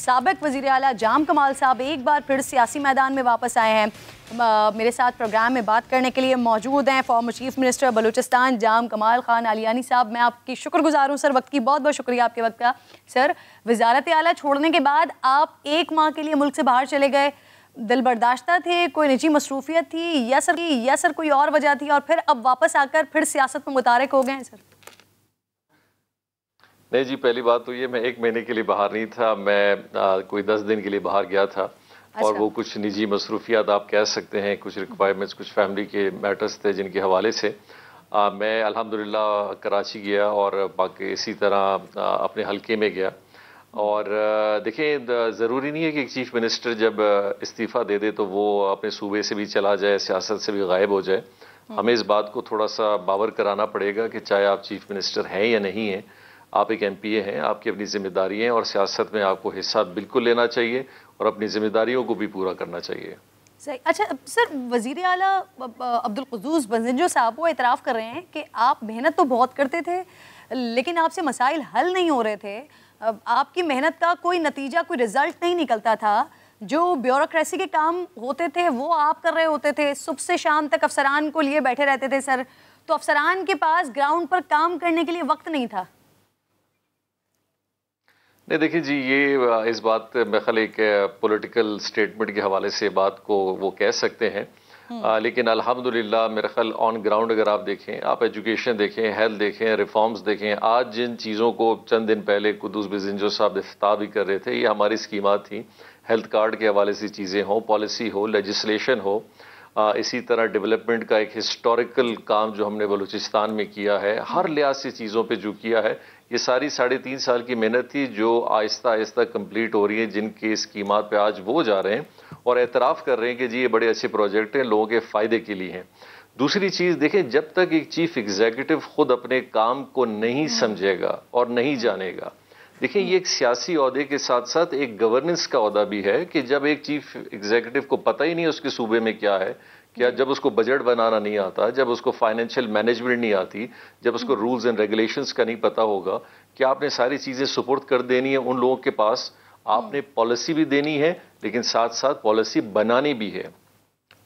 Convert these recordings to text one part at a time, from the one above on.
साबिक वज़ीर आला जाम कमाल साहब एक बार फिर सियासी मैदान में वापस आए हैं। मेरे साथ प्रोग्राम में बात करने के लिए मौजूद हैं फॉर्मर चीफ मिनिस्टर बलूचिस्तान जाम कमाल खान आलियानी साहब। मैं आपकी शुक्रगुजार हूँ सर, वक्त की बहुत बहुत शुक्रिया आपके वक्त का। सर, वज़ारत आला छोड़ने के बाद आप एक माह के लिए मुल्क से बाहर चले गए, दिल बर्दाश्ता थे, कोई निजी मसरूफियत थी या सर कोई और वजह थी, और फिर अब वापस आकर फिर सियासत में मुतारिक हो गए हैं सर? नहीं जी, पहली बात तो ये, मैं एक महीने के लिए बाहर नहीं था, मैं कोई 10 दिन के लिए बाहर गया था। अच्छा। और वो कुछ निजी मसरूफियात आप कह सकते हैं, कुछ रिक्वायरमेंट्स, कुछ फैमिली के मैटर्स थे जिनके हवाले से मैं अल्हम्दुलिल्लाह कराची गया और बाकी इसी तरह अपने हल्के में गया। और देखें, ज़रूरी नहीं है कि एक चीफ मिनिस्टर जब इस्तीफ़ा दे दे तो वो अपने सूबे से भी चला जाए, सियासत से भी गायब हो जाए। हमें इस बात को थोड़ा सा बावर कराना पड़ेगा कि चाहे आप चीफ मिनिस्टर हैं या नहीं हैं, आप एक MPA हैं, आपकी अपनी जिम्मेदारी है और सियासत में आपको हिस्सा बिल्कुल लेना चाहिए और अपनी जिम्मेदारियों को भी पूरा करना चाहिए। सही। अच्छा सर, वज़ीर आला अब्दुल क़ुद्दूस बंजिंजो साहब वो इतराफ़ कर रहे हैं कि आप मेहनत तो बहुत करते थे लेकिन आपसे मसाइल हल नहीं हो रहे थे, आपकी मेहनत का कोई नतीजा, कोई रिजल्ट नहीं निकलता था। जो ब्यूरोक्रेसी के काम होते थे वो आप कर रहे होते थे, सुबह से शाम तक अफसरान को लिए बैठे रहते थे सर, तो अफसरान के पास ग्राउंड पर काम करने के लिए वक्त नहीं था। नहीं देखिए जी, ये इस बात मेरे ख्याल एक पॉलिटिकल स्टेटमेंट के हवाले से बात को वो कह सकते हैं, लेकिन अल्हम्दुलिल्लाह मेरे ख्याल ऑन ग्राउंड अगर आप देखें, आप एजुकेशन देखें, हेल्थ देखें, रिफॉर्म्स देखें, आज जिन चीज़ों को चंद दिन पहले क़ुद्दूस बंजिंजो साहब इफ्ताह भी कर रहे थे, ये हमारी स्कीमात थी। हेल्थ कार्ड के हवाले से चीज़ें हों, पॉलिसी हो, लेजिस्लेशन हो, इसी तरह डेवलपमेंट का एक हिस्टोरिकल काम जो हमने बलूचिस्तान में किया है, हर लिहाज से चीज़ों पे जो किया है, ये सारी 3.5 साल की मेहनत थी जो आहिस्ता आहिस्ता कंप्लीट हो रही है, जिनके स्कीमात पे आज वो जा रहे हैं और एतराफ़ कर रहे हैं कि जी ये बड़े अच्छे प्रोजेक्ट हैं, लोगों के फ़ायदे के लिए हैं। दूसरी चीज़ देखें, जब तक एक चीफ एग्जीक्यूटिव खुद अपने काम को नहीं समझेगा और नहीं जानेगा, देखिए ये एक सियासी ओहदे के साथ साथ एक गवर्नेंस का ओहदा भी है कि जब एक चीफ एग्जीक्यूटिव को पता ही नहीं उसके सूबे में क्या है, क्या जब उसको बजट बनाना नहीं आता, जब उसको फाइनेंशियल मैनेजमेंट नहीं आती, जब उसको रूल्स एंड रेगुलेशंस का नहीं पता होगा कि आपने सारी चीज़ें सुपुर्द कर देनी है उन लोगों के पास, आपने पॉलिसी भी देनी है लेकिन साथ साथ पॉलिसी बनानी भी है।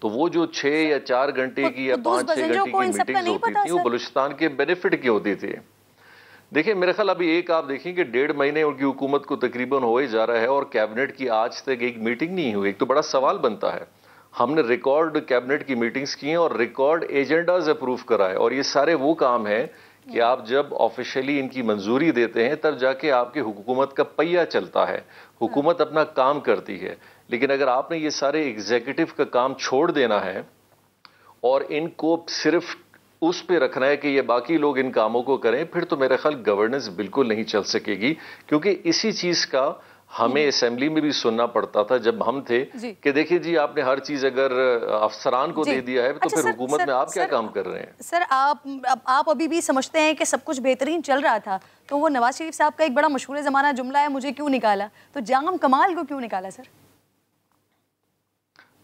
तो वो जो 6 या 4 घंटे की या 5-6 घंटे की मीटिंग्स होती थी, वो बलूचिस्तान के बेनिफिट की होती थी। देखिए मेरे ख्याल अभी एक आप देखें कि 1.5 महीने उनकी हुकूमत को तकरीबन हो ही जा रहा है और कैबिनेट की आज तक एक मीटिंग नहीं हुई। एक तो बड़ा सवाल बनता है, हमने रिकॉर्ड कैबिनेट की मीटिंग्स की हैं और रिकॉर्ड एजेंडाज अप्रूव कराए, और ये सारे वो काम हैं कि आप जब ऑफिशियली इनकी मंजूरी देते हैं तब जाके आपकी हुकूमत का पहिया चलता है, हुकूमत अपना काम करती है। लेकिन अगर आपने ये सारे एग्जीक्यूटिव का काम छोड़ देना है और इनको सिर्फ उस पे रखना है कि ये बाकी लोग इन कामों को करें, फिर तो मेरा ख्याल गवर्नेंस बिल्कुल नहीं चल सकेगी। क्योंकि इसी चीज का हमें असेंबली में भी सुनना पड़ता था जब हम थे कि देखिए जी आपने हर चीज अगर अफसरान को दे दिया है तो फिर हुकूमत में आप क्या काम कर रहे हैं? सर आप अभी भी समझते हैं कि सब कुछ बेहतरीन चल रहा था, तो वो नवाज शरीफ साहब का एक बड़ा मशहूर ज़माना जुमला है, मुझे क्यों निकाला, तो जाम कमाल को क्यों निकाला सर?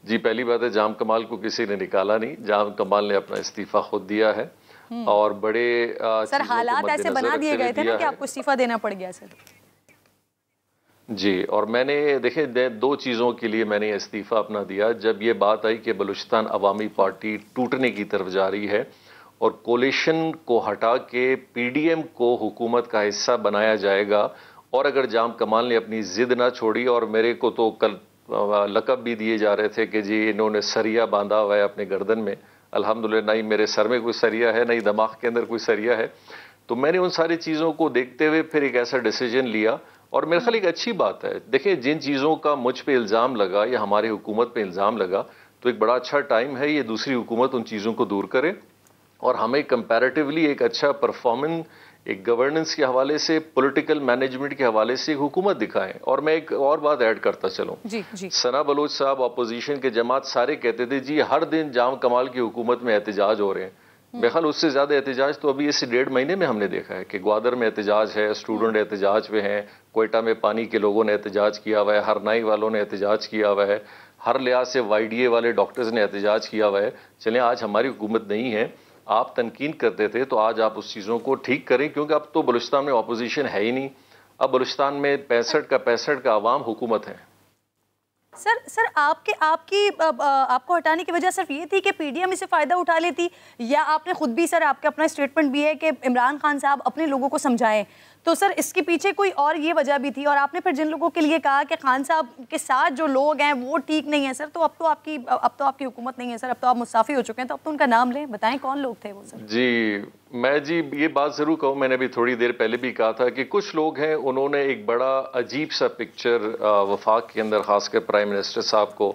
जी पहली बात है, जाम कमाल को किसी ने निकाला नहीं, जाम कमाल ने अपना इस्तीफा खुद दिया है और बड़े सर हालात ऐसे बना दिए गए थे ना कि आपको इस्तीफा देना पड़ गया सर। जी, और मैंने देखे 2 चीज़ों के लिए मैंने इस्तीफ़ा अपना दिया। जब ये बात आई कि बलूचिस्तान अवामी पार्टी टूटने की तरफ जा रही है और कोलिशन को हटा के PDM को हुकूमत का हिस्सा बनाया जाएगा, और अगर जाम कमाल ने अपनी ज़िद ना छोड़ी, और मेरे को तो कल लक़ब भी दिए जा रहे थे कि जी इन्होंने सरिया बांधा हुआ है अपने गर्दन में, अल्हम्दुलिल्लाह नहीं मेरे सर में कोई सरिया है, नहीं दिमाग के अंदर कोई सरिया है। तो मैंने उन सारी चीज़ों को देखते हुए फिर एक ऐसा डिसीजन लिया, और मेरे ख्याल एक अच्छी बात है। देखिए जिन चीज़ों का मुझ पे इल्ज़ाम लगा या हमारी हुकूमत पे इल्ज़ाम लगा, तो एक बड़ा अच्छा टाइम है ये दूसरी हुकूमत उन चीज़ों को दूर करे और हमें कंपैरेटिवली एक अच्छा परफॉर्मेंस, एक गवर्नेंस के हवाले से, पॉलिटिकल मैनेजमेंट के हवाले से एक हुकूमत दिखाएं। और मैं एक और बात ऐड करता चलूं, सना बलोच साहब अपोजिशन के जमात सारे कहते थे जी हर दिन जाम कमाल की हुकूमत में एहतजाज हो रहे हैं। बेखल उससे ज्यादा एहतजाज तो अभी इस 1.5 महीने में हमने देखा है कि ग्वादर में एहतजाज है, स्टूडेंट एहतजाज पे हैं, क्वेटा में पानी के लोगों ने एहतजाज किया हुआ है, हरनाई वालों ने एहतजाज किया हुआ है, हर लिहाज से YDA वाले डॉक्टर्स ने एहतजाज किया हुआ है। चलें आज हमारी हुकूमत नहीं है, आप तनकीन करते थे तो आज आप उस चीज़ों को ठीक करें, क्योंकि अब तो बलूचिस्तान में अपोजिशन है ही नहीं। अब बलूचिस्तान में 65 का 65 का अवाम हुकूमत है। सर आपको हटाने की वजह सिर्फ ये थी कि पीडीएम इसे फ़ायदा उठा लेती, या आपने खुद भी, सर आपका अपना स्टेटमेंट भी है कि इमरान खान साहब अपने लोगों को समझाएं, तो सर इसके पीछे कोई और ये वजह भी थी? और आपने फिर जिन लोगों के लिए कहा कि खान साहब के साथ जो लोग हैं वो ठीक नहीं है सर, तो अब तो आपकी हुकूमत नहीं है सर, अब तो आप मुस्ताफ़ी हो चुके हैं, तो अब तो उनका नाम लें, बताएं कौन लोग थे वो सर? जी ये बात ज़रूर कहूँ, मैंने भी थोड़ी देर पहले भी कहा था कि कुछ लोग हैं उन्होंने एक बड़ा अजीब सा पिक्चर वफाक के अंदर ख़ासकर प्राइम मिनिस्टर साहब को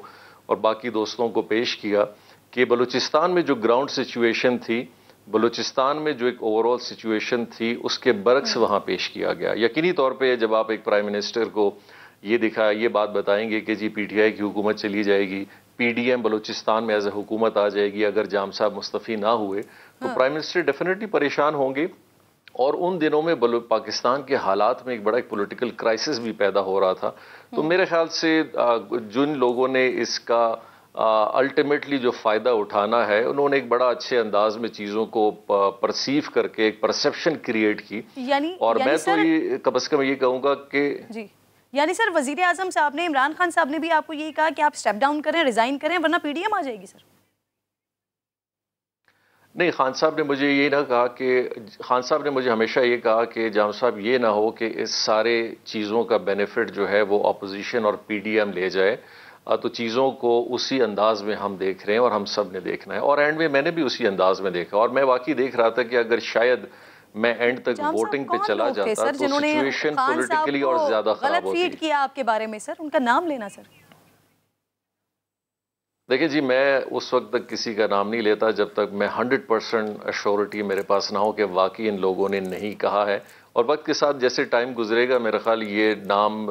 और बाकी दोस्तों को पेश किया कि बलूचिस्तान में जो ग्राउंड सिचुएशन थी, बलूचिस्तान में जो एक ओवरऑल सिचुएशन थी, उसके बरक्स वहाँ पेश किया गया। यकीनी तौर पे जब आप एक प्राइम मिनिस्टर को ये बात बताएंगे कि जी पीटीआई की हुकूमत चली जाएगी, पीडीएम बलूचिस्तान में एज ए हुकूमत आ जाएगी अगर जाम साहब मुस्तफ़ी ना हुए, तो प्राइम मिनिस्टर डेफिनेटली परेशान होंगे। और उन दिनों में पाकिस्तान के हालात में एक बड़ा पॉलिटिकल क्राइसिस भी पैदा हो रहा था। तो मेरे ख्याल से जिन लोगों ने इसका अल्टीमेटली जो फ़ायदा उठाना है, उन्होंने एक बड़ा अच्छे अंदाज में चीज़ों को परसीव करके एक परसेप्शन क्रिएट की। और मैं तो ये कम से कम ये कहूँगा कि जी, यानी सर वज़ीर आज़म साहब ने, इमरान खान साहब ने भी आपको यही कहा कि आप स्टेप डाउन करें, रिज़ाइन करें, वरना पीडीएम आ जाएगी सर? नहीं, खान साहब ने मुझे ये ना कहा कि, खान साहब ने मुझे हमेशा ये कहा कि जाम साहब ये ना हो कि इस सारे चीज़ों का बेनिफिट जो है वो अपोजिशन और पीडीएम ले जाए, तो चीज़ों को उसी अंदाज में हम देख रहे हैं और हम सब ने देखना है। और एंड में मैंने भी उसी अंदाज में देखा, और मैं वाकई देख रहा था कि अगर शायद मैं एंड तक वोटिंग पे चला जाता तो सिचुएशन पॉलिटिकली और ज्यादा खराब होती। फीड किया आपके बारे में सर, उनका नाम लेना सर। देखिए जी, मैं उस वक्त तक किसी का नाम नहीं लेता जब तक मैं 100% अश्योरिटी मेरे पास ना हो कि वाकई इन लोगों ने नहीं कहा है। और वक्त के साथ जैसे टाइम गुजरेगा, मेरा ख्याल ये नाम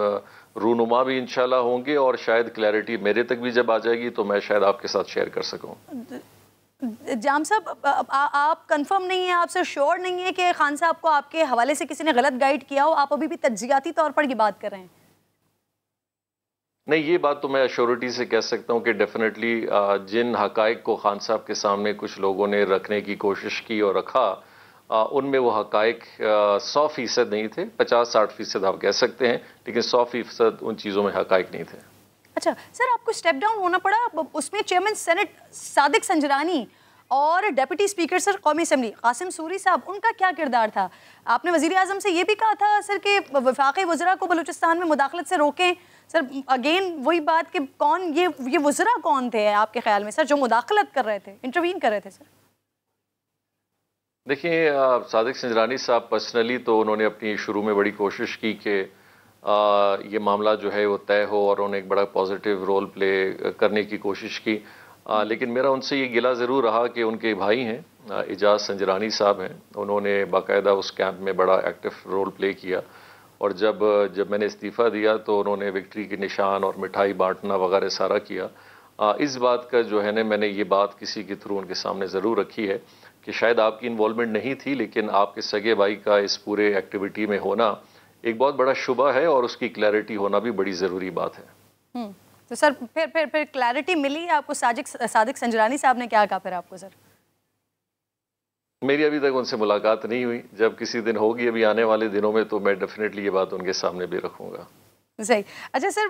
रूनुमा भी इंशाल्लाह होंगे, और शायद क्लैरिटी मेरे तक भी जब आ जाएगी तो मैं शायद आपके साथ शेयर कर सकूं। जाम साहब, आप कंफर्म नहीं है, आपसे श्योर नहीं है कि खान साहब को आपके हवाले से किसी ने गलत गाइड किया हो? आप अभी भी तज्जियाती तौर पर ये बात कर रहे हैं? नहीं, ये बात तो मैं अश्योरिटी से कह सकता हूँ कि डेफिनेटली जिन हकाइक को खान साहब के सामने कुछ लोगों ने रखने की कोशिश की और रखा, उनमें वो हकाइक 100% नहीं थे, 50-60% आप कह सकते हैं, लेकिन 100% उन चीज़ों में हकाइक नहीं थे। अच्छा सर, आपको स्टेप डाउन होना पड़ा, उसमें चेयरमैन सेनेट सादिक संजरानी और डेप्यूटी स्पीकर सर कौमी असेंबली कासिम सूरी साहब, उनका क्या किरदार था? आपने वज़ीर आज़म से ये भी कहा था सर कि वफाकी वज़रा को बलूचिस्तान में मुदाखलत से रोकें। सर अगेन वही बात कि कौन ये वज़रा कौन थे आपके ख्याल में सर, जो मुदाखलत कर रहे थे, इंटरवीन कर रहे थे सर? देखिए, सादिक संजरानी साहब पर्सनली तो उन्होंने अपनी शुरू में बड़ी कोशिश की कि ये मामला जो है वो तय हो, और उन्होंने एक बड़ा पॉजिटिव रोल प्ले करने की कोशिश की। लेकिन मेरा उनसे ये गिला ज़रूर रहा कि उनके भाई हैं इजाज़ संजरानी साहब हैं, उन्होंने बाकायदा उस कैंप में बड़ा एक्टिव रोल प्ले किया, और जब मैंने इस्तीफ़ा दिया तो उन्होंने विक्ट्री के निशान और मिठाई बांटना वगैरह सारा किया। इस बात का जो है ना, मैंने ये बात किसी के थ्रू उनके सामने ज़रूर रखी है कि शायद आपकी इन्वॉल्वमेंट नहीं थी, लेकिन आपके सगे भाई का इस पूरे एक्टिविटी में होना एक बहुत बड़ा शुबा है, और उसकी क्लैरिटी होना भी बड़ी ज़रूरी बात है। तो सर फिर क्लैरिटी मिली आपको? सादिक संजरानी साहब ने क्या कहा फिर आपको सर? मेरी अभी तक उनसे मुलाकात नहीं हुई, जब किसी दिन होगी अभी आने वाले दिनों में तो मैं डेफिनेटली ये बात उनके सामने भी रखूंगा। सही। अच्छा सर,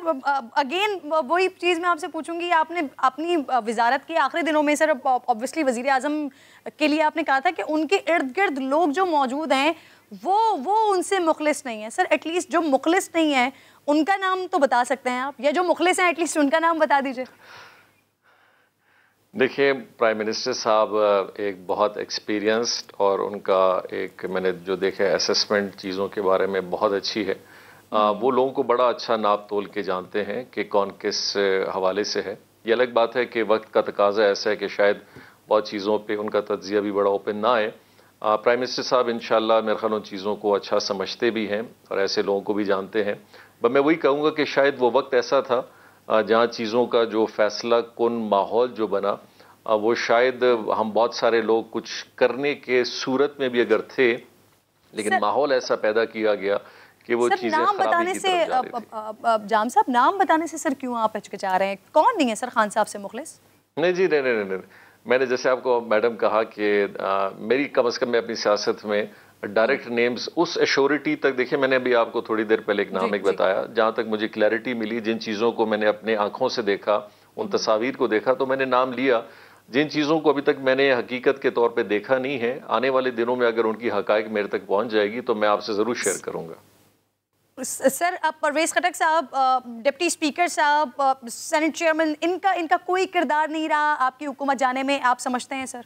अगेन वही चीज़ मैं आपसे पूछूंगी, आपने अपनी वजारत के आखिरी दिनों में सर ऑब्वियसली वज़ीर आज़म के लिए आपने कहा था कि उनके इर्द गिर्द लोग जो मौजूद हैं वो उनसे मुखलिस नहीं है। सर एटलीस्ट जो मुखलिस नहीं है उनका नाम तो बता सकते हैं आप, या जो मुखलिस हैं एटलीस्ट उनका नाम बता दीजिए। देखिए, प्राइम मिनिस्टर साहब एक बहुत एक्सपीरियंस्ड, और उनका एक मैंने जो देखा असेसमेंट चीज़ों के बारे में बहुत अच्छी है। वो लोगों को बड़ा अच्छा नाप तोल के जानते हैं कि कौन किस हवाले से है। ये अलग बात है कि वक्त का तकाजा ऐसा है कि शायद बहुत चीज़ों पे उनका तज्जिया भी बड़ा ओपन ना है। प्राइम मिनिस्टर साहब इंशाल्लाह मेरे ख्याल उन चीज़ों को अच्छा समझते भी हैं और ऐसे लोगों को भी जानते हैं। बट मैं वही कहूँगा कि शायद वो वक्त ऐसा था जहाँ चीज़ों का जो फैसला कुन माहौल जो बना, वो शायद हम बहुत सारे लोग कुछ करने के सूरत में भी अगर थे, लेकिन माहौल ऐसा पैदा किया गया कि वो चीज़ें खराबी की तरफ जा रही थी। जाम साहब, नाम बताने से सर क्यों आप हिचकिचा रहे हैं? कौन नहीं है सर खान साहब से मुखलिस? नहीं जी, नहीं। मैंने जैसे आपको मैडम कहा कि मेरी कम से कम मैं अपनी सियासत में डायरेक्ट नेम्स उस एश्योरिटी तक, देखिए मैंने अभी आपको थोड़ी देर पहले एक नाम एक बताया, जहां तक मुझे क्लैरिटी मिली, जिन चीज़ों को मैंने अपने आंखों से देखा, उन तस्वीर को देखा, तो मैंने नाम लिया। जिन चीज़ों को अभी तक मैंने हकीकत के तौर पे देखा नहीं है, आने वाले दिनों में अगर उनकी हकायक मेरे तक पहुंच जाएगी तो मैं आपसे ज़रूर शेयर करूंगा। सर, अब परवेज खटक साहब, डिप्टी स्पीकर साहब, सेनेट चेयरमैन, इनका कोई किरदार नहीं रहा आपकी हुकूमत जाने में, आप समझते हैं सर?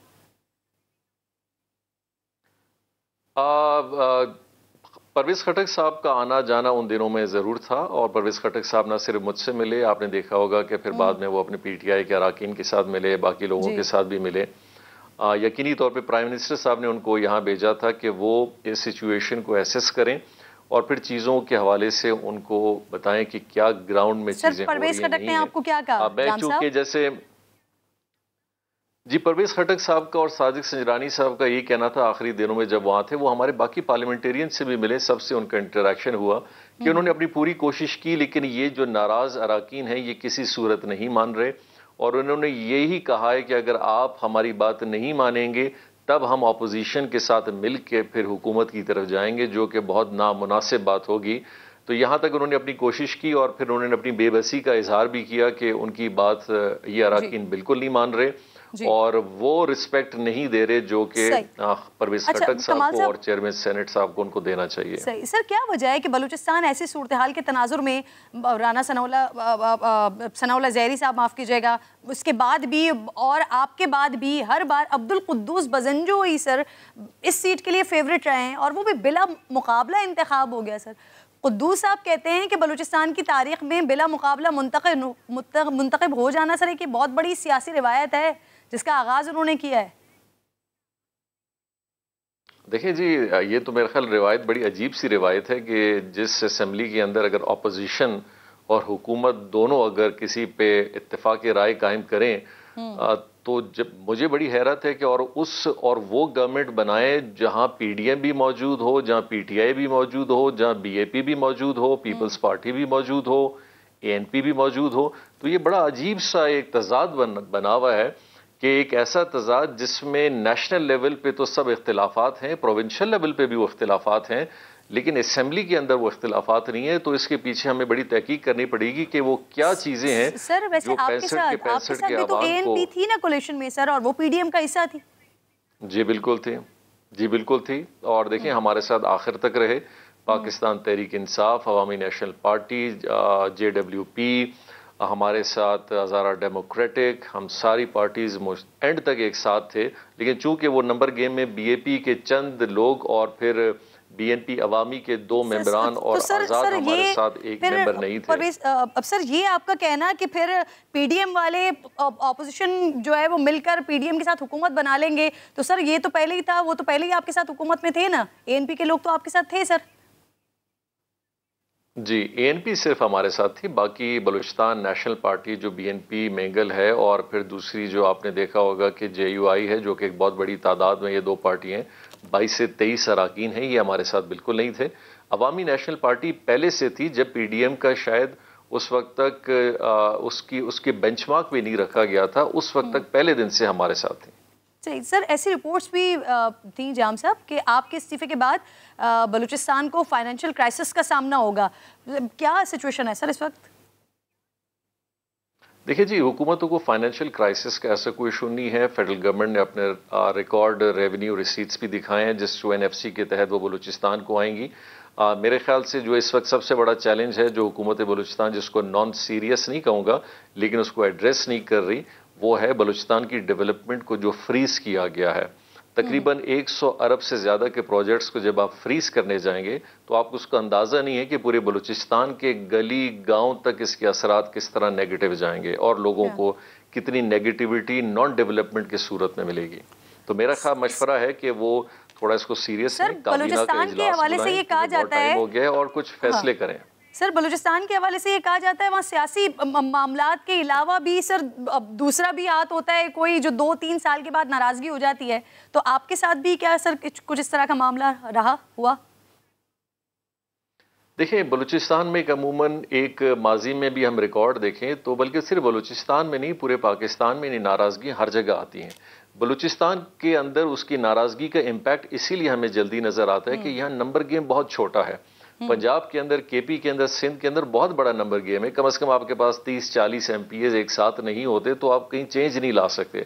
परवेज खटक साहब का आना जाना उन दिनों में ज़रूर था, और परवेज खटक साहब ना सिर्फ मुझसे मिले, आपने देखा होगा कि फिर बाद में वो अपने पीटीआई के अरकान के साथ मिले, बाकी लोगों के साथ भी मिले। यकीनी तौर पे प्राइम मिनिस्टर साहब ने उनको यहाँ भेजा था कि वो इस सिचुएशन को एसेस करें और फिर चीज़ों के हवाले से उनको बताएं कि क्या ग्राउंड में चीज़ें हो रही हैं, परवेज खटक ने आपको क्या कहा? मैं चूंकि जैसे जी, परवेज खटक साहब का और सादिक संजरानी साहब का यही कहना था आखिरी दिनों में जब वहाँ थे, वो हमारे बाकी पार्लियामेंटेरियन से भी मिले, सबसे उनका इंटरेक्शन हुआ कि उन्होंने अपनी पूरी कोशिश की, लेकिन ये जो नाराज़ अरकान हैं ये किसी सूरत नहीं मान रहे, और उन्होंने यही कहा है कि अगर आप हमारी बात नहीं मानेंगे तब हम अपोजिशन के साथ मिल के फिर हुकूमत की तरफ जाएंगे, जो कि बहुत नामुनासिब बात होगी। तो यहाँ तक उन्होंने अपनी कोशिश की, और फिर उन्होंने अपनी बेबसी का इजहार भी किया कि उनकी बात ये अरकान बिल्कुल नहीं मान रहे और वो रिस्पेक्ट नहीं दे रहे जो कि परवेज खटक साहब को और चेयरमैन सेनेट साहब को उनको देना चाहिए। सही सर, क्या वजह है कि बलूचिस्तान ऐसी सूरत हाल के तनाजुर में, राना सनाउल्लाह ज़हरी साहब माफ़ कीजिएगा, उसके बाद भी और आपके बाद भी हर बार अब्दुल कुद्दूस बजंजो ही सर इस सीट के लिए फेवरेट रहे हैं, और वो भी बिला मुकाबला इंतखाब हो गया सर। कुद्दूस साहब कहते हैं कि बलूचिस्तान की तारीख में बिला मुकाबला मुंतखब हो जाना सर एक बहुत बड़ी सियासी रिवायत है जिसका आगाज उन्होंने किया है। देखिए जी, ये तो मेरे ख्याल रिवायत बड़ी अजीब सी रिवायत है कि जिस असेंबली के अंदर अगर अपोजिशन और हुकूमत दोनों अगर किसी पे इत्तेफाक राय कायम करें तो जब मुझे बड़ी हैरत है कि और वो गवर्नमेंट बनाए जहां पीडीएम भी मौजूद हो, जहां पीटीआई भी मौजूद हो, जहां बीएपी भी मौजूद हो, पीपल्स पार्टी भी मौजूद हो, एएनपी भी मौजूद हो। तो ये बड़ा अजीब सा एक तजाद बना हुआ है कि एक ऐसा तजाद जिसमें नेशनल लेवल पे तो सब इख्तिलाफात हैं, प्रोविंशियल लेवल पे भी वो इख्तिलाफात हैं, लेकिन असेंबली के अंदर वो इख्तिलाफात नहीं है। तो इसके पीछे हमें बड़ी तहकीक करनी पड़ेगी कि वो क्या चीजें हैं सर। वैसे जो आपके साथ भी तो एएनपी थी ना कोलिशन में सर, और वो पीडीएम का हिस्सा थी। जी बिल्कुल थी, जी बिल्कुल थी। और देखिए हमारे साथ आखिर तक रहे पाकिस्तान तहरीक इंसाफ, अवामी नेशनल पार्टी, JWP, हमारे साथ हज़ारा डेमोक्रेटिक, हम सारी पार्टीज एंड तक एक साथ थे। लेकिन चूंकि वो नंबर गेम में बीएपी के चंद लोग और फिर बीएनपी अवामी के 2 मेंबरान और आजाद हमारे साथ एक मेंबर नहीं थे। अब सर ये आपका कहना कि फिर पीडीएम वाले ऑपोजिशन जो है वो मिलकर पीडीएम के साथ हुकूमत बना लेंगे, तो सर ये तो पहले ही था, वो तो पहले ही आपके साथ हुकूमत में थे ना, एएनपी के लोग तो आपके साथ थे सर। जी, एएनपी सिर्फ हमारे साथ थी, बाकी बलूचिस्तान नेशनल पार्टी जो बीएनपी मेंगल है, और फिर दूसरी जो आपने देखा होगा कि JUI है, जो कि एक बहुत बड़ी तादाद में ये 2 पार्टियां 22 से 23 अरकान हैं, ये हमारे साथ बिल्कुल नहीं थे। अवामी नेशनल पार्टी पहले से थी, जब पीडीएम का शायद उस वक्त तक उसकी बेंचमार्क भी नहीं रखा गया था, उस वक्त तक पहले दिन से हमारे साथ थी। सही सर, ऐसी रिपोर्ट्स भी थी जाम साहब कि आपके इस्तीफे के बाद बलूचिस्तान को फाइनेंशियल क्राइसिस का सामना होगा, क्या सिचुएशन है सर इस वक्त? देखिए जी, हुकूमतों को फाइनेंशियल क्राइसिस का ऐसा कोई इशू नहीं है। फेडरल गवर्नमेंट ने अपने रिकॉर्ड रेवेन्यू रिसीट्स भी दिखाए हैं जिस UNFC के तहत वो बलूचिस्तान को आएंगी। मेरे ख्याल से जो इस वक्त सबसे बड़ा चैलेंज है जो हुकूमत बलूचिस्तान, जिसको नॉन सीरियस नहीं कहूँगा लेकिन उसको एड्रेस नहीं कर रही, वो है बलूचिस्तान की डेवलपमेंट को जो फ्रीज किया गया है। तकरीबन 100 अरब से ज़्यादा के प्रोजेक्ट्स को जब आप फ्रीज करने जाएंगे तो आपको उसका अंदाज़ा नहीं है कि पूरे बलूचिस्तान के गली गांव तक इसके असरात किस तरह नेगेटिव जाएंगे और लोगों को कितनी नेगेटिविटी नॉन डेवलपमेंट की सूरत में मिलेगी। तो मेरा ख्याल मशवरा है कि वो थोड़ा इसको सीरियस लें, बलूचिस्तान के हवाले से ये कहा जाता है हो गया और कुछ फैसले करें। सर, बलूचिस्तान के हवाले से ये कहा जाता है वहाँ सियासी मामलात के अलावा भी सर दूसरा भी हाथ होता है कोई, जो 2-3 साल के बाद नाराजगी हो जाती है। तो आपके साथ भी क्या सर कुछ इस तरह का मामला हुआ? देखिए, बलूचिस्तान में अमूमन एक माजी में भी हम रिकॉर्ड देखें तो बल्कि सिर्फ बलूचिस्तान में नहीं पूरे पाकिस्तान में नाराज़गी हर जगह आती हैं। बलूचिस्तान के अंदर उसकी नाराजगी का इम्पैक्ट इसीलिए हमें जल्दी नजर आता है कि यहाँ नंबर गेम बहुत छोटा है। पंजाब के अंदर, केपी के अंदर, सिंध के अंदर बहुत बड़ा नंबर गेम है। कम से कम आपके पास 30-40 एमपीएज एक साथ नहीं होते तो आप कहीं चेंज नहीं ला सकते।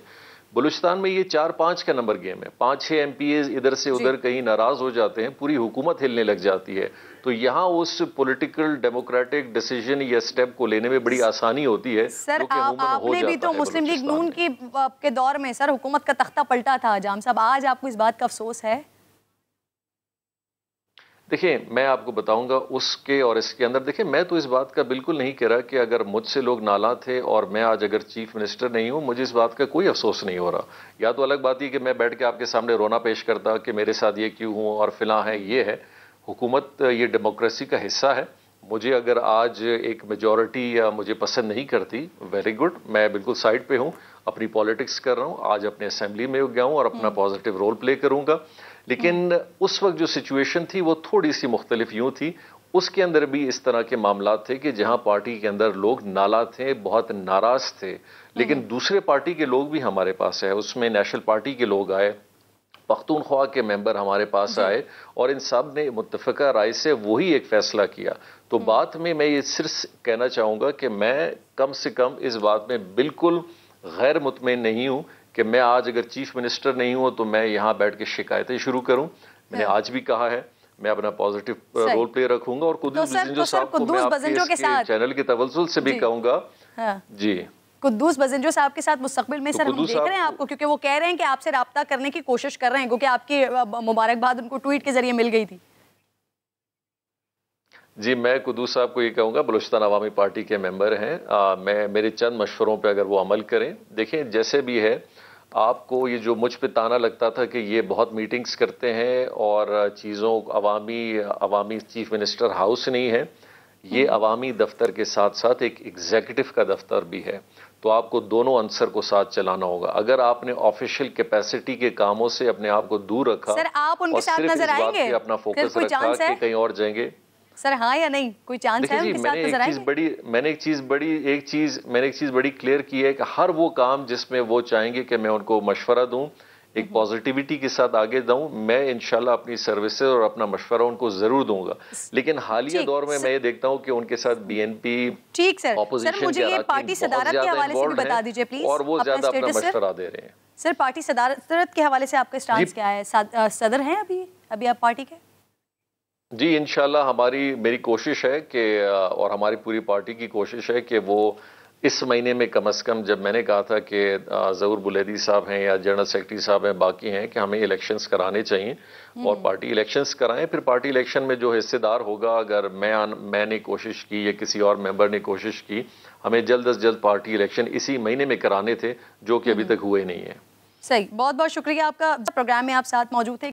बलूचिस्तान में ये 4-5 का नंबर गेम है। 5-6 एमपीएज इधर से उधर कहीं नाराज हो जाते हैं, पूरी हुकूमत हिलने लग जाती है। तो यहाँ उस पॉलिटिकल डेमोक्रेटिक डिसीजन या स्टेप को लेने में बड़ी आसानी होती है। सर आपने भी तो मुस्लिम लीग नून की के दौर में सर हुकूमत का तख्ता पलटा था जाम साहब, आज आपको इस बात का अफसोस है? देखिए, मैं आपको बताऊंगा उसके और इसके अंदर। देखिए, मैं तो इस बात का बिल्कुल नहीं कह रहा कि अगर मुझसे लोग नाला थे और मैं आज अगर चीफ मिनिस्टर नहीं हूं, मुझे इस बात का कोई अफसोस नहीं हो रहा। या तो अलग बात है कि मैं बैठ के आपके सामने रोना पेश करता कि मेरे साथ ये क्यों हूं और फिला है, ये है। हुकूमत ये डेमोक्रेसी का हिस्सा है। मुझे अगर आज एक मेजॉरिटी या मुझे पसंद नहीं करती, वेरी गुड, मैं बिल्कुल साइड पे हूं, अपनी पॉलिटिक्स कर रहा हूं। आज अपने असेंबली में गया हूं और अपना पॉजिटिव रोल प्ले करूंगा। लेकिन उस वक्त जो सिचुएशन थी वो थोड़ी सी मुख्तलिफ यूं थी। उसके अंदर भी इस तरह के मामला थे कि जहां पार्टी के अंदर लोग नाला थे, बहुत नाराज थे, लेकिन दूसरे पार्टी के लोग भी हमारे पास है। उसमें नेशनल पार्टी के लोग आए, पख्तूनख्वा के मेंबर हमारे पास आए और इन सब ने मुत्तफिका राय से वही एक फैसला किया। तो बात में मैं ये सिर्फ कहना चाहूंगा कि मैं कम से कम इस बात में बिल्कुल गैर मुतमईन नहीं हूं कि मैं आज अगर चीफ मिनिस्टर नहीं हूं तो मैं यहां बैठ के शिकायतें शुरू करूं। मैंने आज भी कहा है मैं अपना पॉजिटिव रोल प्ले रखूंगा और कुद्दूस बजिंजो साहब को मैं आपके चैनल के तवज्जुल से भी कहूंगा। जी, कुद्दूस बजिंजो साहब के साथ मुस्तकबिल में सर हम देख रहे हैं आपको, क्योंकि वो कह रहे हैं कि आपसे राब्ता करने की कोशिश कर रहे हैं, क्योंकि आपकी मुबारकबाद उनको ट्वीट के जरिए मिल गई थी। जी, मैं कुद्दूस साहब को ये कहूँगा, बलूचिस्तान अवामी पार्टी के मेंबर हैं, मैं मेरे चंद मशवरों पे अगर वो अमल करें। देखें, जैसे भी है, आपको ये जो मुझ पे ताना लगता था कि ये बहुत मीटिंग्स करते हैं और चीज़ों अवामी चीफ मिनिस्टर हाउस नहीं है, ये अवामी दफ्तर के साथ साथ एक एग्जीक्यूटिव का दफ्तर भी है। तो आपको दोनों अंसर को साथ चलाना होगा। अगर आपने ऑफिशियल कैपेसिटी के कामों से अपने आप को दूर रखा सर, आप उनके साथ नजर आएंगे, अपना फोकस रखा कि कहीं और जाएंगे सर, हाँ या नहीं, कोई चांस है उनके साथ नजर आएंगे? मैंने एक चीज बड़ी क्लियर की है कि हर वो काम जिसमें वो चाहेंगे कि मैं उनको मशवरा दूं, एक पॉजिटिविटी के साथ आगे दूं, मैं इंशाल्लाह अपनी सर्विसेज और अपना मशवरा उनको जरूर दूंगा। लेकिन हालिया दौर में मैं ये देखता हूं कि उनके साथ बीएनपी, ठीक सर, मुझे ये पार्टी सदारत के हवाले से भी बता दीजिए प्लीज, और वो ज्यादा अपना मशवरा दे रहे हैं। सर, पार्टी सदारत के हवाले से आपका स्टांस क्या है? सदर हैं अभी आप पार्टी के? जी, इंशाल्लाह मेरी कोशिश है कि और हमारी पूरी पार्टी की कोशिश है कि वो इस महीने में कम से कम, जब मैंने कहा था कि ज़हूर बुलैदी साहब हैं या जनरल सेक्रेटरी साहब हैं, बाकी हैं, कि हमें इलेक्शंस कराने चाहिए और पार्टी इलेक्शंस कराएं। फिर पार्टी इलेक्शन में जो हिस्सेदार होगा, अगर मैंने कोशिश की या किसी और मेंबर ने कोशिश की, हमें जल्द अज जल्द पार्टी इलेक्शन इसी महीने में कराने थे, जो कि अभी तक हुए नहीं है। सही, बहुत बहुत शुक्रिया आपका। प्रोग्राम में आप साथ मौजूद थे।